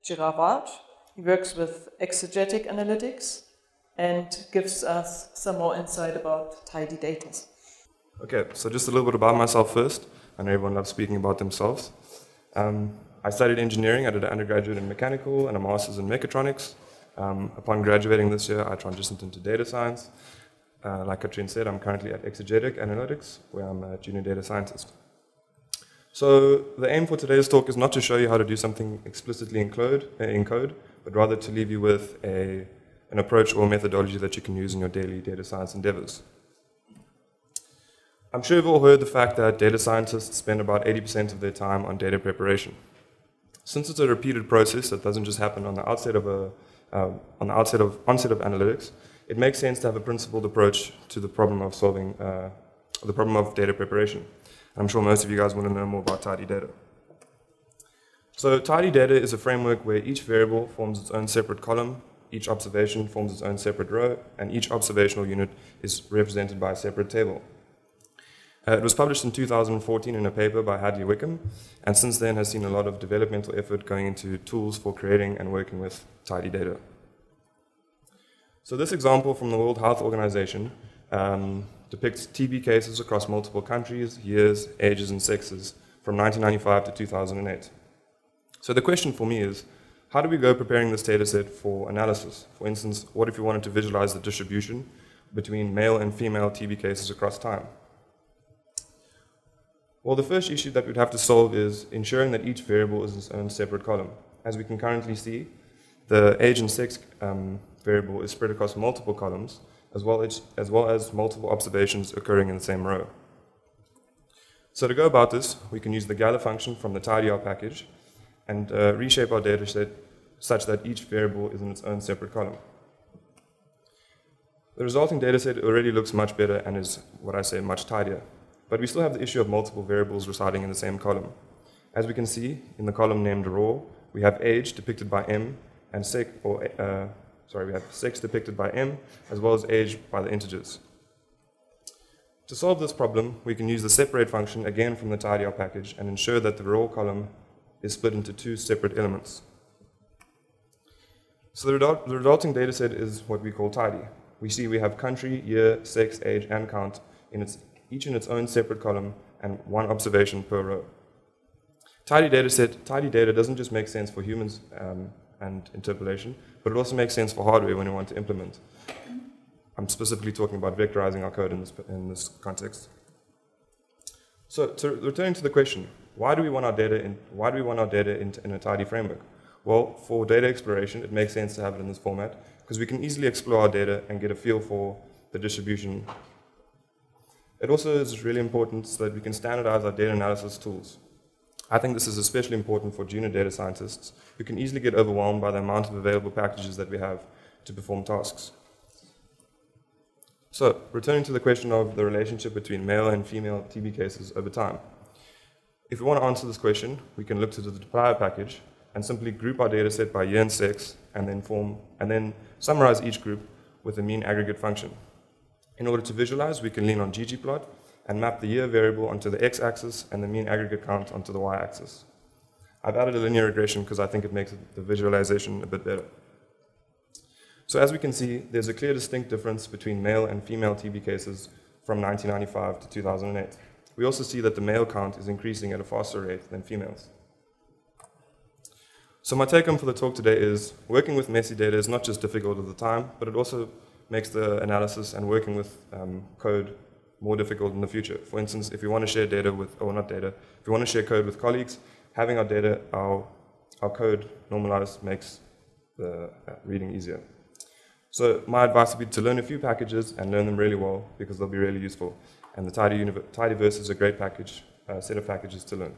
Gerard Walsh. He works with exegetic analytics and gives us some more insight about tidy data. Okay, so just a little bit about myself first. I know everyone loves speaking about themselves. I studied engineering. I did an undergraduate in mechanical and a master's in mechatronics. Upon graduating this year, I transitioned into data science. Like Katrin said, I'm currently at Exegetic Analytics, where I'm a junior data scientist. So the aim for today's talk is not to show you how to do something explicitly in code, but rather to leave you with an approach or methodology that you can use in your daily data science endeavors. I'm sure you've all heard the fact that data scientists spend about 80% of their time on data preparation. Since it's a repeated process that doesn't just happen on the onset of analytics, it makes sense to have a principled approach to the problem of solving the problem of data preparation. I'm sure most of you guys want to know more about tidy data. So tidy data is a framework where each variable forms its own separate column, each observation forms its own separate row, and each observational unit is represented by a separate table. It was published in 2014 in a paper by Hadley Wickham, and since then has seen a lot of developmental effort going into tools for creating and working with tidy data. So this example from the World Health Organization depicts TB cases across multiple countries, years, ages, and sexes from 1995 to 2008. So the question for me is, how do we go preparing this data set for analysis? For instance, what if you wanted to visualize the distribution between male and female TB cases across time? Well, the first issue that we'd have to solve is ensuring that each variable is its own separate column. As we can currently see, the age and sex variable is spread across multiple columns, as well as multiple observations occurring in the same row. So to go about this, we can use the gather function from the tidyr package and reshape our data set such that each variable is in its own separate column. The resulting data set already looks much better and is, what I say, much tidier. But we still have the issue of multiple variables residing in the same column. As we can see, in the column named raw, we have age depicted by M, and we have sex depicted by M, as well as age by the integers. To solve this problem, we can use the separate function again from the tidyr package and ensure that the raw column is split into two separate elements. So the resulting data set is what we call tidy. We see we have country, year, sex, age, and count each in its own separate column and one observation per row. Tidy data doesn't just make sense for humans and interpolation, but it also makes sense for hardware when we want to implement. I'm specifically talking about vectorizing our code in this context. So to return to the question, why do we want our data in a tidy framework? Well, for data exploration, it makes sense to have it in this format because we can easily explore our data and get a feel for the distribution. It also is really important so that we can standardize our data analysis tools. I think this is especially important for junior data scientists who can easily get overwhelmed by the amount of available packages that we have to perform tasks. So, returning to the question of the relationship between male and female TB cases over time. If we want to answer this question, we can look to the dplyr package and simply group our data set by year and sex and then summarize each group with a mean aggregate function. In order to visualize, we can lean on ggplot and map the year variable onto the x-axis and the mean aggregate count onto the y-axis. I've added a linear regression because I think it makes the visualization a bit better. So as we can see, there's a clear distinct difference between male and female TB cases from 1995 to 2008. We also see that the male count is increasing at a faster rate than females. So my take home for the talk today is working with messy data is not just difficult at the time, but it also makes the analysis and working with code more difficult in the future. For instance, if you want to share data with, or not data, if you want to share code with colleagues, having our data, our code normalized makes the reading easier. So my advice would be to learn a few packages and learn them really well because they'll be really useful. And the Tidyverse is a great set of packages to learn.